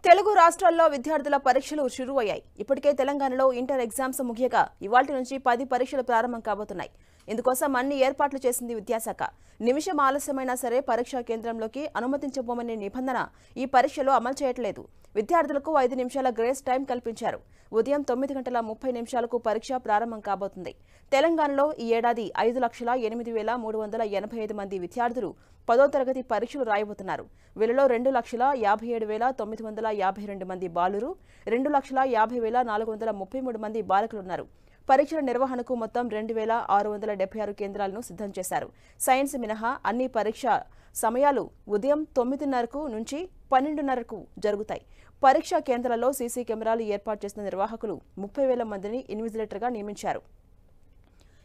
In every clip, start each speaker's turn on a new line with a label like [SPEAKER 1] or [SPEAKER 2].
[SPEAKER 1] తెలుగు రాష్ట్రాల్లో విద్యార్థుల పరీక్షలు షురూ అయ్యాయి. ఇప్పటికే తెలంగాణలో ఇంటర్ ఎగ్జామ్స్ ముగియగా ఇవాల్టి నుంచి 10 పరీక్షలు ప్రారంభం కాబోతున్నాయి. ఇందుకోసం అన్ని ఏర్పాట్లు చేసింది విద్యాశాఖ. నిమిషం ఆలస్యమైనా సరే పరీక్షా కేంద్రంలోకి అనుమతించబోమనే నిబంధన ఈ పరీక్షలో అమలు చేయట్లేదు. విద్యార్థులకు 5 నిమిషాల గ్రేస్ టైం కల్పించారు. ఉదయం 9:30 పరీక్ష ప్రారంభం కాబోతుంది. తెలంగాణలో ఈ ఏడాది 5,08,385 మంది విద్యార్థులు 10వ తరగతి పరీక్షలు రాయబోతున్నారు. వీరిలో 2,57,952 మంది బాలురు, 2,50,433 మంది బాలికలున్నారు. పరీక్షల నిర్వహణకు మొత్తం 2,676 కేంద్రాలను సిద్ధం చేశారు. సైన్స్ మినహా అన్ని పరీక్ష సమయాలు ఉదయం 9:30 నుంచి 12:30 జరుగుతాయి. పరీక్షా కేంద్రాల్లో సీసీ కెమెరాలు ఏర్పాటు చేసిన నిర్వాహకులు 30,000 మందిని ఇన్విజిలేటర్గా నియమించారు.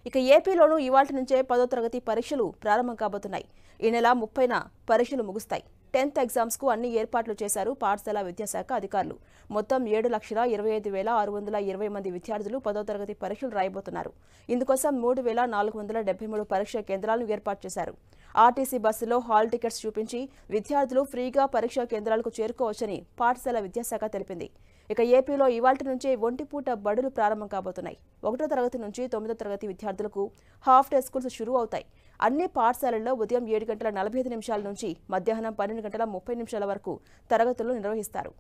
[SPEAKER 1] ఇక ఏపీలోనూ ఇవాల్టి నుంచే 10వ తరగతి పరీక్షలు ప్రారంభం కాబోతున్నాయి. ఈ నెల 30న పరీక్షలు ముగుస్తాయి. 10th ఎగ్జామ్స్ కు అన్ని ఏర్పాట్లు చేశారు పాఠశాల విద్యాశాఖ అధికారులు. మొత్తం 7,25,620 మంది విద్యార్థులు 10వ తరగతి పరీక్షలు రాయబోతున్నారు. ఇందుకోసం 3,473 పరీక్షా కేంద్రాలను ఏర్పాటు చేశారు. ఆర్టీసీ బస్సులో హాల్ టికెట్స్ చూపించి విద్యార్థులు ఫ్రీగా పరీక్షా కేంద్రాలకు చేరుకోవచ్చని పాఠశాల విద్యాశాఖ తెలిపింది. ఇక ఏపీలో ఇవాల్టి నుంచే ఒంటిపూట బడులు ప్రారంభం కాబోతున్నాయి. 1వ తరగతి నుంచి 9వ తరగతి విద్యార్థులకు హాఫ్ డే స్కూల్స్ షురూ అవుతాయి. అన్ని పాఠశాలల్లో ఉదయం 7:45 నుంచి మధ్యాహ్నం 12:30 వరకు తరగతులు నిర్వహిస్తారు.